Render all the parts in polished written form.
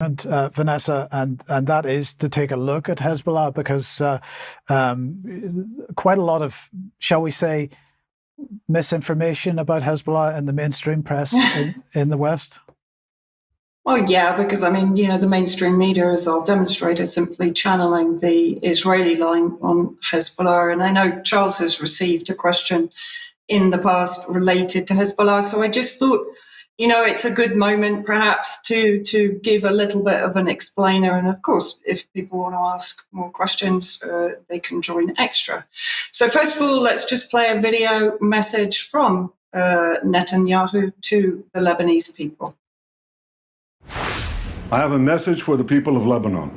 Vanessa, and that is to take a look at Hezbollah, because quite a lot of, shall we say, misinformation about Hezbollah in the mainstream press in the West. Well, yeah, because I mean, the mainstream media, as I'll demonstrate, is simply channeling the Israeli line on Hezbollah. And I know Charles has received a question in the past related to Hezbollah, so I just thought, it's a good moment perhaps to give a little bit of an explainer. And of course, if people want to ask more questions, they can join extra. So first of all, let's just play a video message from Netanyahu to the Lebanese people. I have a message for the people of Lebanon.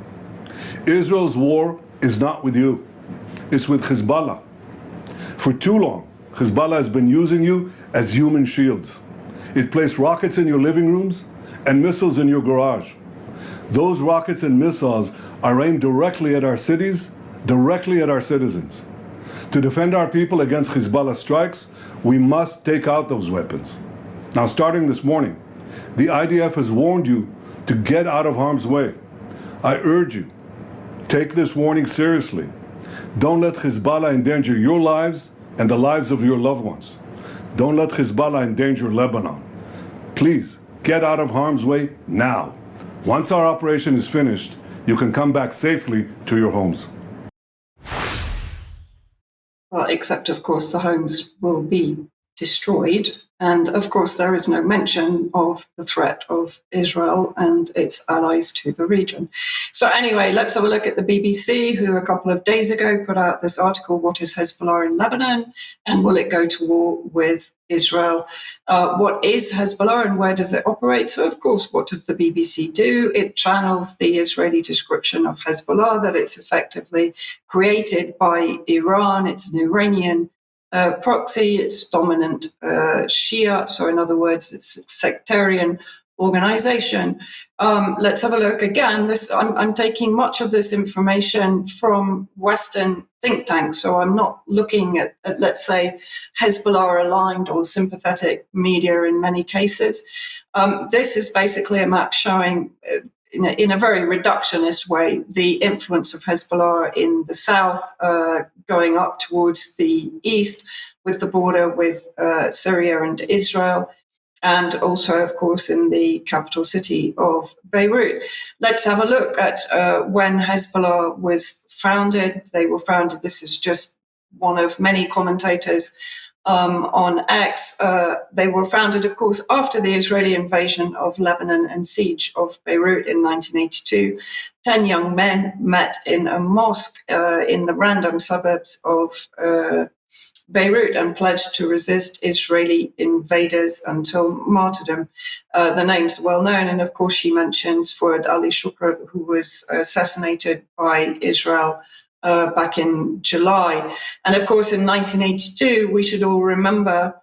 Israel's war is not with you. It's with Hizballah. For too long, Hizballah has been using you as human shields. It placed rockets in your living rooms and missiles in your garage. Those rockets and missiles are aimed directly at our cities, directly at our citizens. To defend our people against Hizballah strikes, we must take out those weapons. Now, starting this morning, the IDF has warned you to get out of harm's way. I urge you, take this warning seriously. Don't let Hizballah endanger your lives and the lives of your loved ones. Don't let Hizballah endanger Lebanon. Please, get out of harm's way now. Once our operation is finished, you can come back safely to your homes. Well, except, of course, the homes will be destroyed. And, of course, there is no mention of the threat of Israel and its allies to the region. So anyway, let's have a look at the BBC, who a couple of days ago put out this article, What is Hezbollah in Lebanon? And will it go to war with Israel? What is Hezbollah and where does it operate? So, of course, what does the BBC do? It channels the Israeli description of Hezbollah, that it's effectively created by Iran. It's an Iranian proxy, it's dominant Shia, so in other words, it's a sectarian organization. Let's have a look again. I'm taking much of this information from Western think tanks, so I'm not looking at let's say, Hezbollah-aligned or sympathetic media in many cases. This is basically a map showing in a very reductionist way, the influence of Hezbollah in the south, going up towards the east with the border with Syria and Israel, and also, of course, in the capital city of Beirut. Let's have a look at when Hezbollah was founded. They were founded, this is just one of many commentators on X. They were founded, of course, after the Israeli invasion of Lebanon and siege of Beirut in 1982. 10 young men met in a mosque in the random suburbs of Beirut and pledged to resist Israeli invaders until martyrdom. The name's well known, and of course she mentions Fuad Ali Shukr, who was assassinated by Israel back in July. And of course, in 1982, we should all remember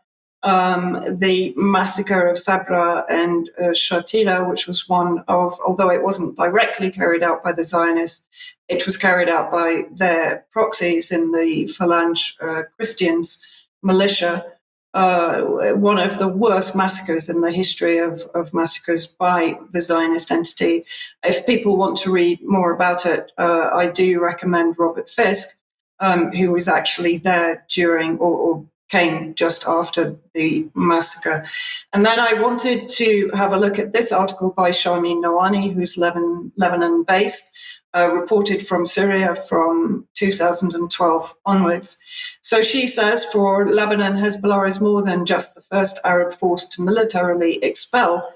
the massacre of Sabra and Shatila, which was one of, although it wasn't directly carried out by the Zionists, it was carried out by their proxies in the Phalange Christians militia, one of the worst massacres in the history of massacres by the Zionist entity. If people want to read more about it, I do recommend Robert Fisk, who was actually there during or came just after the massacre. And then I wanted to have a look at this article by Sharmeen Nawani, who's Lebanon-based, reported from Syria from 2012 onwards. So she says, for Lebanon, Hezbollah is more than just the first Arab force to militarily expel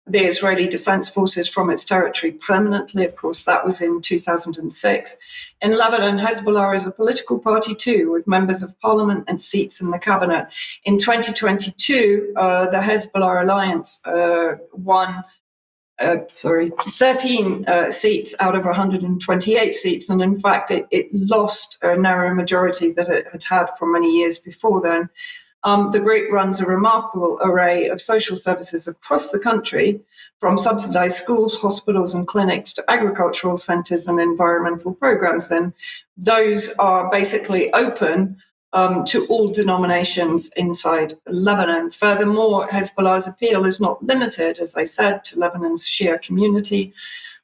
the Israeli Defense Forces from its territory permanently. Of course, that was in 2006. In Lebanon, Hezbollah is a political party too, with members of parliament and seats in the cabinet. In 2022, the Hezbollah alliance won 13 seats out of 128 seats. And in fact, it lost a narrow majority that it had had for many years before then. The group runs a remarkable array of social services across the country, from subsidized schools, hospitals and clinics to agricultural centers and environmental programs. And those are basically open to all denominations inside Lebanon. Furthermore, Hezbollah's appeal is not limited, as I said, to Lebanon's Shia community.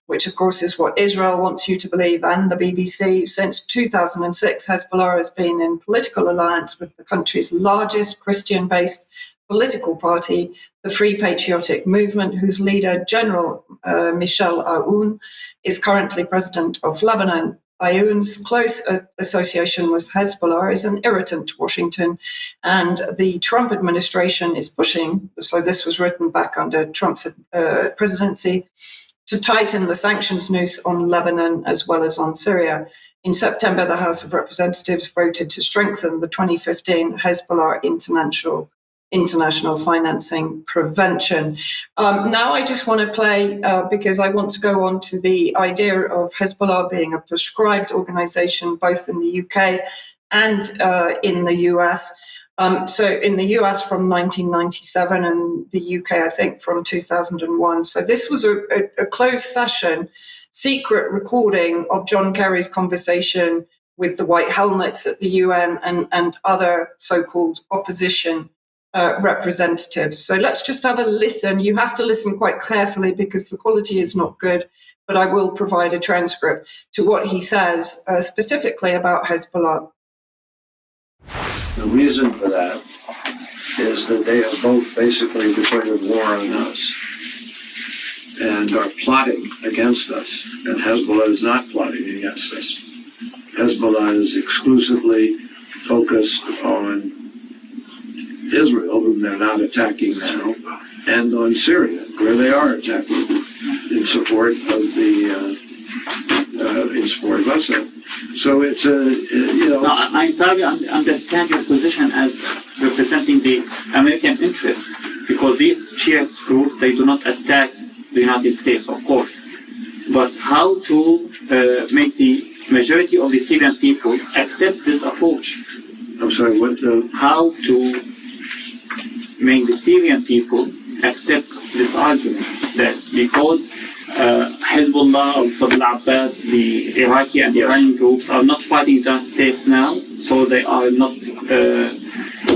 which of course is what Israel wants you to believe, and the BBC. Since 2006, Hezbollah has been in political alliance with the country's largest Christian-based political party, the Free Patriotic Movement, whose leader, General Michel Aoun, is currently president of Lebanon. Aoun's close association with Hezbollah is an irritant to Washington, and the Trump administration is pushing, so this was written back under Trump's presidency, to tighten the sanctions noose on Lebanon as well as on Syria. In September, the House of Representatives voted to strengthen the 2015 Hezbollah international financing prevention. Now I just want to play, because I want to go on to the idea of Hezbollah being a proscribed organization, both in the UK and in the US. So in the US from 1997 and the UK, I think, from 2001. So this was a closed session, secret recording of John Kerry's conversation with the White Helmets at the UN and other so-called opposition representatives. So let's just have a listen. You have to listen quite carefully because the quality is not good, but I will provide a transcript to what he says specifically about Hezbollah. The reason for that is that they have both basically declared war on us and are plotting against us, and Hezbollah is not plotting against us. Hezbollah is exclusively focused on Israel, whom they're not attacking now, and on Syria, where they are attacking in support of Assad. So it's No, I entirely understand your position as representing the American interest, because these Shia groups, they do not attack the United States, of course. But how to make the majority of the Syrian people accept this approach? I'm sorry, what? How to make the Syrian people accept this argument that because Hezbollah or Fadl Abbas, the Iraqi and the Iranian groups are not fighting the United States now, so they are not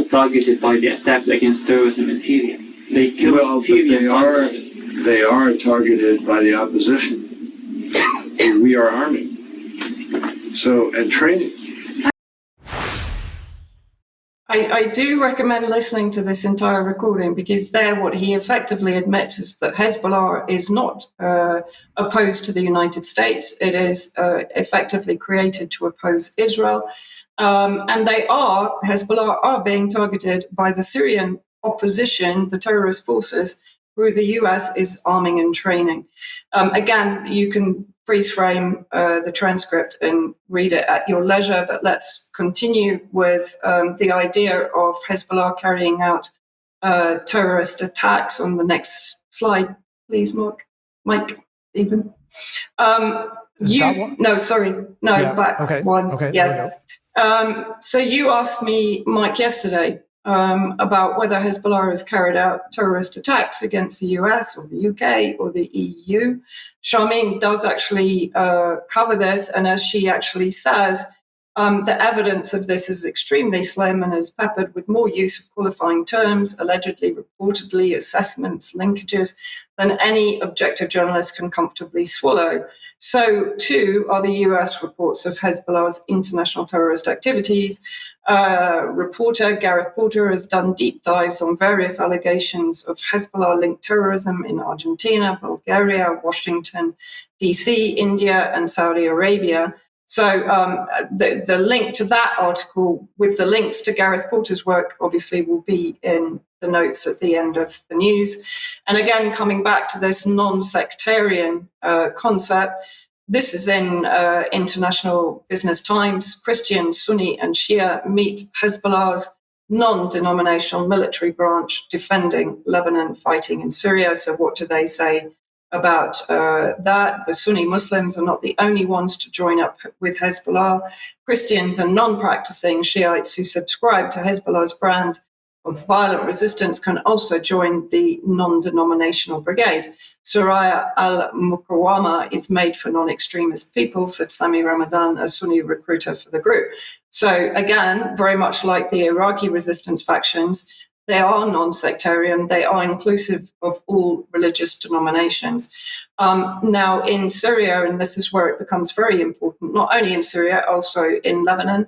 targeted by the attacks against terrorism in Syria. They kill Syrians. They are targeted by the opposition. We are arming. So, and training. I do recommend listening to this entire recording, because there what he effectively admits is that Hezbollah is not opposed to the United States. It is effectively created to oppose Israel. And Hezbollah are being targeted by the Syrian opposition, the terrorist forces, who the US is arming and training. Again, you can freeze frame the transcript and read it at your leisure, but let's continue with the idea of Hezbollah carrying out terrorist attacks on the next slide, please, Mike, even. That one? No, sorry, no, yeah. back okay. one. Okay, yeah. So you asked me, Mike, yesterday about whether Hezbollah has carried out terrorist attacks against the US or the UK or the EU. Charmaine does actually cover this, and as she actually says, the evidence of this is extremely slim and is peppered with more use of qualifying terms, allegedly, reportedly, assessments, linkages, than any objective journalist can comfortably swallow. So, too, are the US reports of Hezbollah's international terrorist activities. Reporter Gareth Porter has done deep dives on various allegations of Hezbollah-linked terrorism in Argentina, Bulgaria, Washington, DC, India, and Saudi Arabia. So the link to that article with the links to Gareth Porter's work obviously will be in the notes at the end of the news. And again, coming back to this non-sectarian concept, this is in International Business Times. Christian, Sunni and Shia meet Hezbollah's non-denominational military branch defending Lebanon, fighting in Syria. So what do they say about that? The Sunni Muslims are not the only ones to join up with Hezbollah. Christians and non-practicing Shiites who subscribe to Hezbollah's brand of violent resistance can also join the Non-Denominational Brigade. Suraya al-Muqawama is made for non-extremist people, said Sami Ramadan, a Sunni recruiter for the group. So again, very much like the Iraqi resistance factions, they are non-sectarian, they are inclusive of all religious denominations. Now, in Syria, and this is where it becomes very important, not only in Syria, also in Lebanon,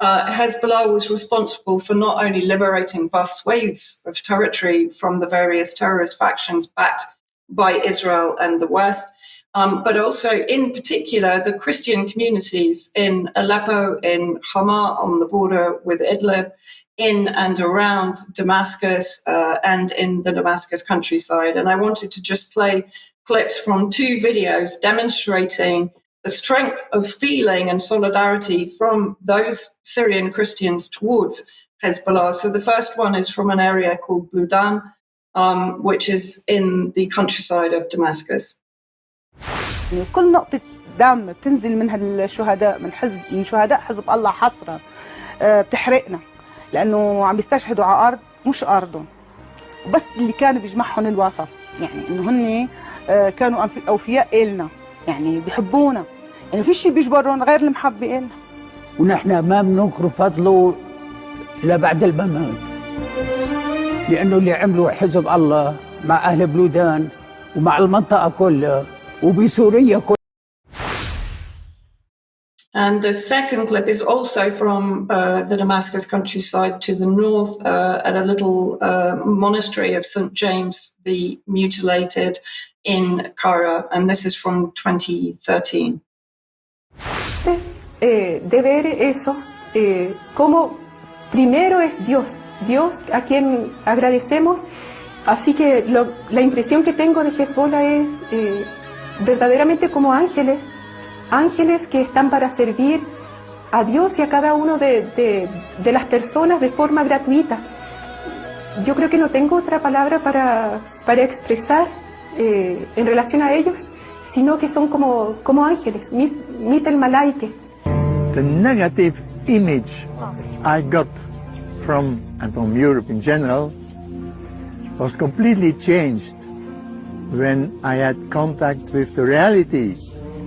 Hezbollah was responsible for not only liberating vast swathes of territory from the various terrorist factions backed by Israel and the West, but also, in particular, the Christian communities in Aleppo, in Hama on the border with Idlib, in and around Damascus, and in the Damascus countryside. And I wanted to just play clips from 2 videos demonstrating the strength of feeling and solidarity from those Syrian Christians towards Hezbollah. So the first one is from an area called Bludan, which is in the countryside of Damascus. كل نقطة دم بتنزل من هالشهداء من شهداء حزب الله حسرة بتحرقنا، لأنه عم يستشهدوا على أرض مش أرضهم، وبس اللي كان بيجمعهم الوفا، يعني إنه هن كانوا أوفياء إلنا، يعني بيحبونا، يعني في شيء بيجبرهم غير المحبة إلنا، ونحن ما بننكر فضله لبعد الممات، لأنه اللي عملوا حزب الله مع أهل بلودان ومع المنطقة كلها وبسوريا كلها. And the second clip is also from the Damascus countryside to the north, at a little monastery of St. James the Mutilated in Kara, and this is from 2013. De ver eso, como primero es Dios a quien agradecemos, así que la impresión que tengo de Hezbollah es verdaderamente como ángeles que están para servir a Dios y a cada uno de las personas de forma gratuita. Yo creo que no tengo otra palabra para expresar en relación a ellos, sino que son como ángeles, mitel malaike. The negative image I got from Europe in general was completely changed when I had contact with the reality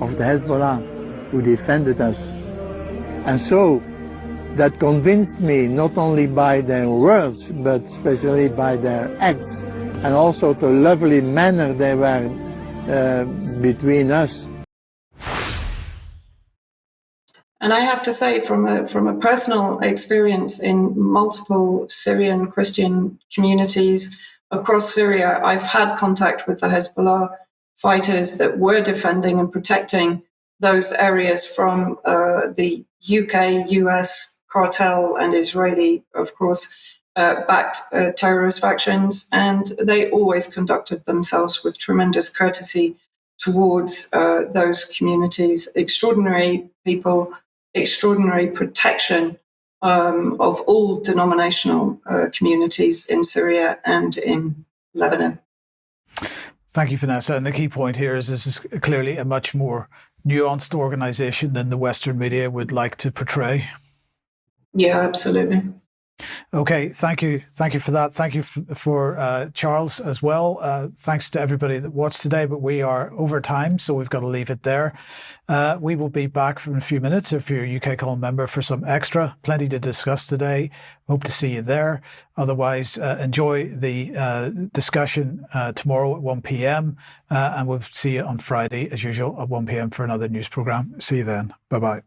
of the Hezbollah who defended us. And so that convinced me not only by their words but especially by their acts, and also the lovely manner they were between us. And I have to say, from a personal experience in multiple Syrian Christian communities across Syria, I've had contact with the Hezbollah fighters that were defending and protecting those areas from the UK, US cartel and Israeli, of course, backed terrorist factions. And they always conducted themselves with tremendous courtesy towards those communities. Extraordinary people, extraordinary protection of all denominational communities in Syria and in Lebanon. Thank you, Vanessa. And the key point here is this is clearly a much more nuanced organization than the Western media would like to portray. Yeah, absolutely. Okay, thank you. Thank you for that. Thank you for Charles as well. Thanks to everybody that watched today, but we are over time, so we've got to leave it there. We will be back in a few minutes if you're a UK Column member for some extra. Plenty to discuss today. Hope to see you there. Otherwise, enjoy the discussion tomorrow at 1 p.m. And we'll see you on Friday, as usual, at 1 p.m. for another news program. See you then. Bye-bye.